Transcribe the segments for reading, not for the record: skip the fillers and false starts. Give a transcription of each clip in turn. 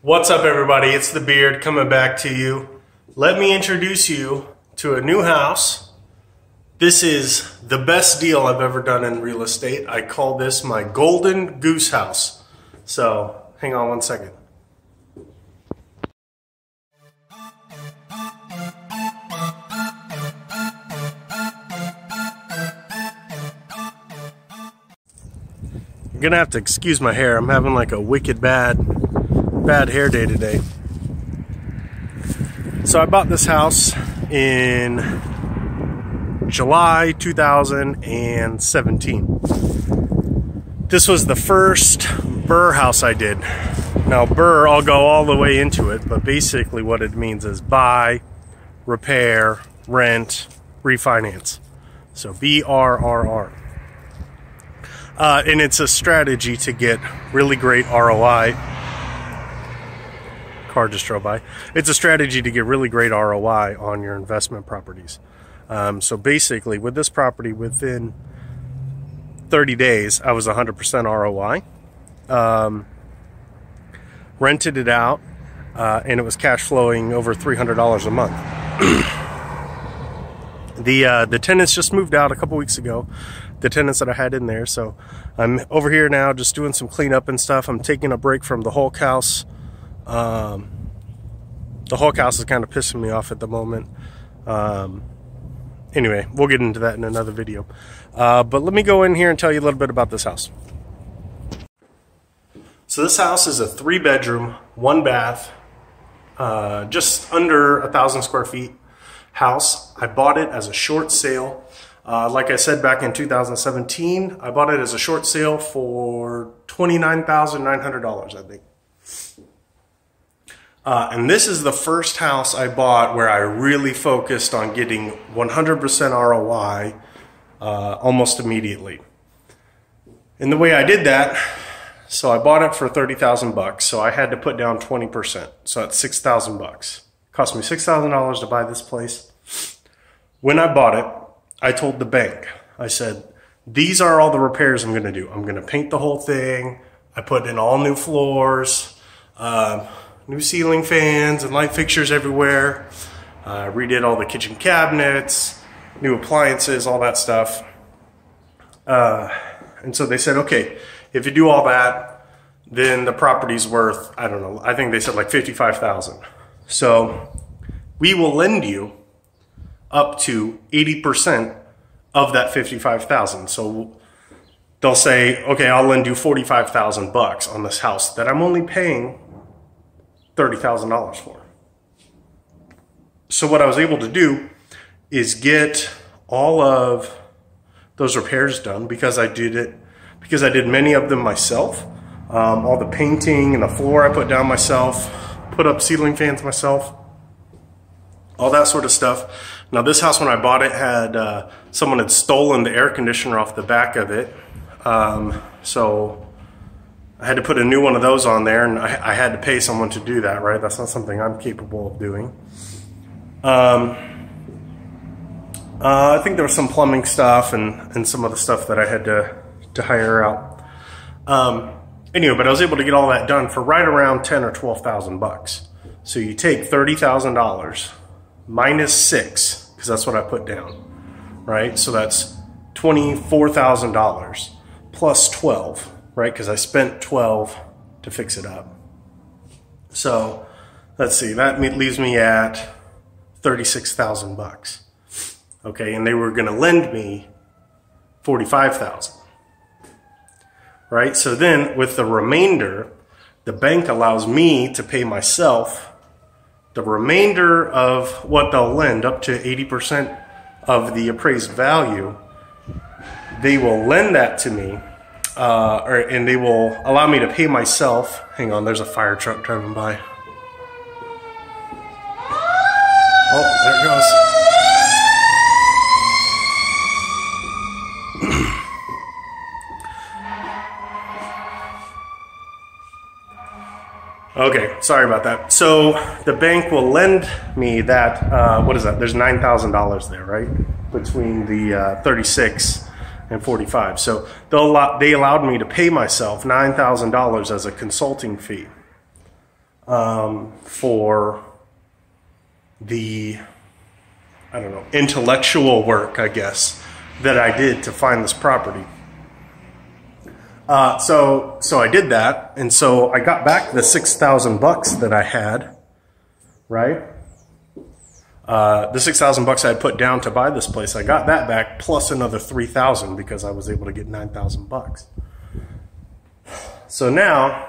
What's up, everybody? It's the Beard coming back to you. Let me introduce you to a new house. This is the best deal I've ever done in real estate. I call this my golden goose house. So hang on one second. You're gonna have to excuse my hair. I'm having like a wicked bad hair day today. So I bought this house in July 2017. This was the first BRRRR house I did. Now BRRRR, I'll go all the way into it, but basically what it means is buy, repair, rent, refinance. So BRRR. And it's a strategy to get really great ROI. Car just drove by. It's a strategy to get really great ROI on your investment properties. So basically, with this property, within 30 days, I was 100% ROI. Rented it out, and it was cash flowing over $300 a month. The tenants just moved out a couple weeks ago. The tenants that I had in there. So I'm over here now just doing some cleanup and stuff. I'm taking a break from the Hulk house. The Hulk house is kind of pissing me off at the moment. Anyway, we'll get into that in another video. But let me go in here and tell you a little bit about this house. So this house is a 3-bedroom, 1-bath, just under 1,000 square feet house. I bought it as a short sale. Like I said, back in 2017, I bought it as a short sale for $29,900, I think. And this is the first house I bought where I really focused on getting 100% ROI almost immediately. And the way I did that, so I bought it for 30,000 bucks. So I had to put down 20%. So that's 6,000 bucks. Cost me $6,000 to buy this place. When I bought it, I told the bank, I said, these are all the repairs I'm going to do. I'm going to paint the whole thing. I put in all new floors, new ceiling fans and light fixtures everywhere. Redid all the kitchen cabinets, new appliances, all that stuff. And so they said, okay, if you do all that, then the property's worth, I don't know, I think they said like $55,000. So we will lend you up to 80% of that $55,000. So they'll say, okay, I'll lend you 45,000 bucks on this house that I'm only paying $30,000 for. So what I was able to do is get all of those repairs done because I did many of them myself. All the painting and the floor I put down myself, put up ceiling fans myself, all that sort of stuff. Now this house, when I bought it, had someone had stolen the air conditioner off the back of it. So I had to put a new one of those on there, and I had to pay someone to do that, right? That's not something I'm capable of doing. I think there was some plumbing stuff and some other stuff that I had to hire out. Anyway, but I was able to get all that done for right around 10 or 12,000 bucks. So you take $30,000 minus 6, because that's what I put down, right? So that's $24,000 plus 12, right? Because I spent 12 to fix it up. So let's see, that leaves me at 36,000 bucks. Okay, and they were going to lend me 45,000. Right? So then with the remainder, the bank allows me to pay myself the remainder of what they'll lend, up to 80% of the appraised value. They will lend that to me, and they will allow me to pay myself. Hang on, there's a fire truck driving by. Oh, there it goes. Okay, sorry about that. So the bank will lend me that, what is that? There's $9,000 there, right? Between the 36 and 45. So they allowed me to pay myself $9,000 as a consulting fee. for the, I don't know, intellectual work, I guess, that I did to find this property. So I did that, and so I got back the $6,000 that I had, right? The $6,000 I had put down to buy this place, I got that back plus another $3,000 because I was able to get $9,000. So now,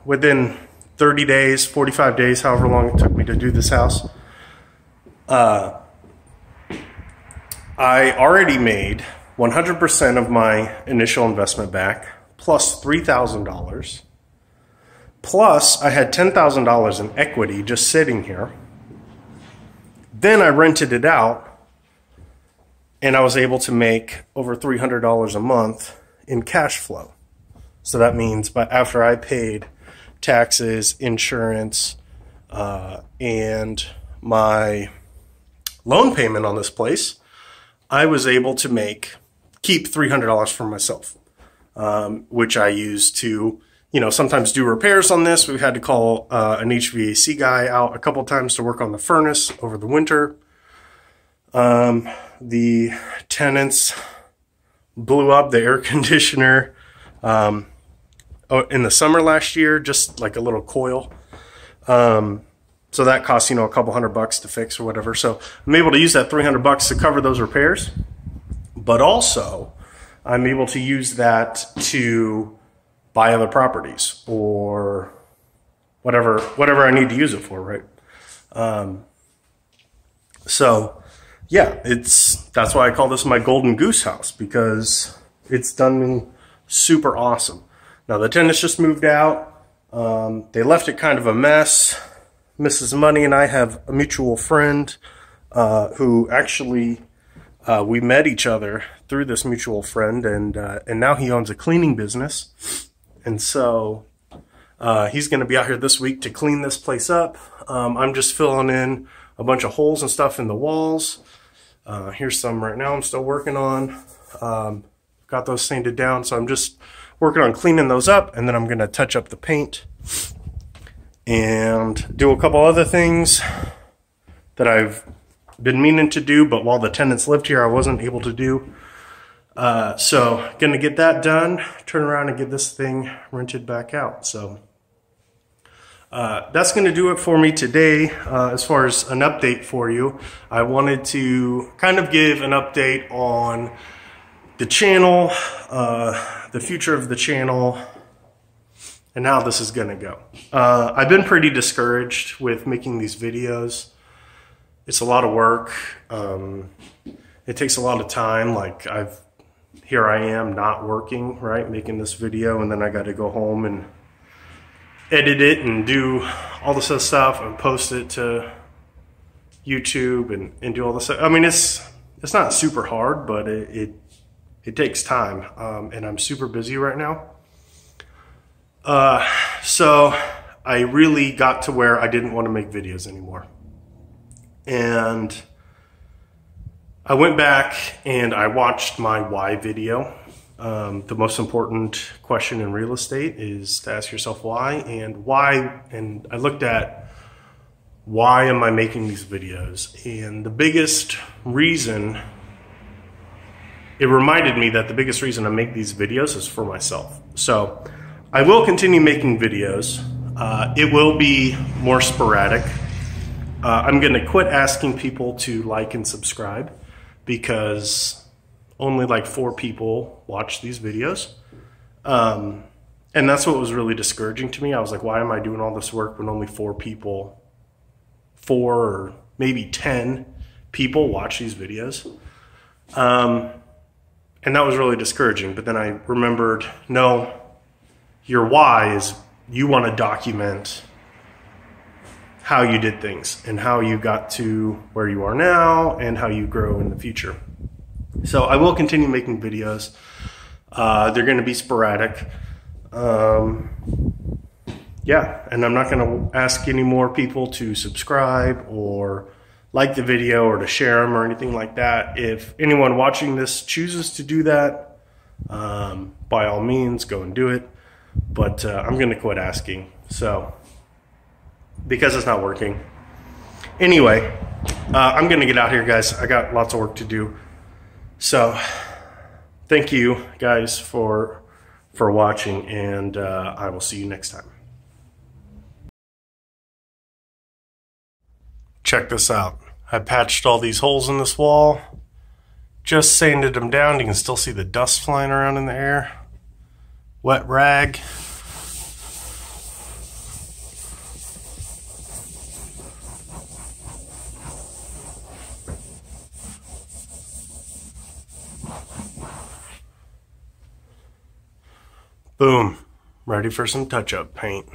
within 30 days, 45 days, however long it took me to do this house, I already made 100% of my initial investment back, plus $3,000, plus I had $10,000 in equity just sitting here. Then I rented it out, and I was able to make over $300 a month in cash flow. So that means, but after I paid taxes, insurance, and my loan payment on this place, I was able to keep $300 for myself, which I used to, sometimes do repairs on this. We've had to call an HVAC guy out a couple times to work on the furnace over the winter. The tenants blew up the air conditioner in the summer last year, just like a little coil. So that cost, a couple $100 to fix or whatever. So I'm able to use that $300 to cover those repairs, but also I'm able to use that to buy other properties or whatever I need to use it for, right? So yeah, that's why I call this my golden goose house, because it's done me super awesome. Now the tenants just moved out. They left it kind of a mess. Mrs. Money and I have a mutual friend who actually we met each other through this mutual friend, and now he owns a cleaning business, and so he's going to be out here this week to clean this place up. I'm just filling in a bunch of holes and stuff in the walls. Here's some right now I'm still working on. Got those sanded down, so I'm just working on cleaning those up, and then I'm going to touch up the paint and do a couple other things that I've been meaning to do, but while the tenants lived here, I wasn't able to do. So gonna get that done, turn around and get this thing rented back out. So that's gonna do it for me today. As far as an update for you, I wanted to kind of give an update on the channel, the future of the channel, and how this is gonna go. I've been pretty discouraged with making these videos. It's a lot of work. It takes a lot of time. Like here I am not working, right? Making this video, and then I got to go home and edit it and do all this other stuff and post it to YouTube and do all this stuff. I mean, it's not super hard, but it takes time. And I'm super busy right now. So I really got to where I didn't want to make videos anymore. And I went back and I watched my why video. The most important question in real estate is to ask yourself why, and I looked at why am I making these videos? And the biggest reason, it reminded me that the biggest reason I make these videos is for myself. So I will continue making videos. It will be more sporadic. I'm going to quit asking people to like and subscribe because only like 4 people watch these videos. And that's what was really discouraging to me. I was like, why am I doing all this work when only 4 or maybe 10 people watch these videos? And that was really discouraging. But then I remembered, no, your why is you want to document how you did things and how you got to where you are now and how you grow in the future. So I will continue making videos. They're going to be sporadic. Yeah, and I'm not going to ask any more people to subscribe or like the video or to share them or anything like that. If anyone watching this chooses to do that, by all means, go and do it. But I'm going to quit asking. So because it's not working. Anyway, I'm gonna get out here, guys. I got lots of work to do. So thank you guys for watching, and I will see you next time. Check this out. I patched all these holes in this wall, just sanded them down. You can still see the dust flying around in the air. Wet rag. Boom. Ready for some touch-up paint.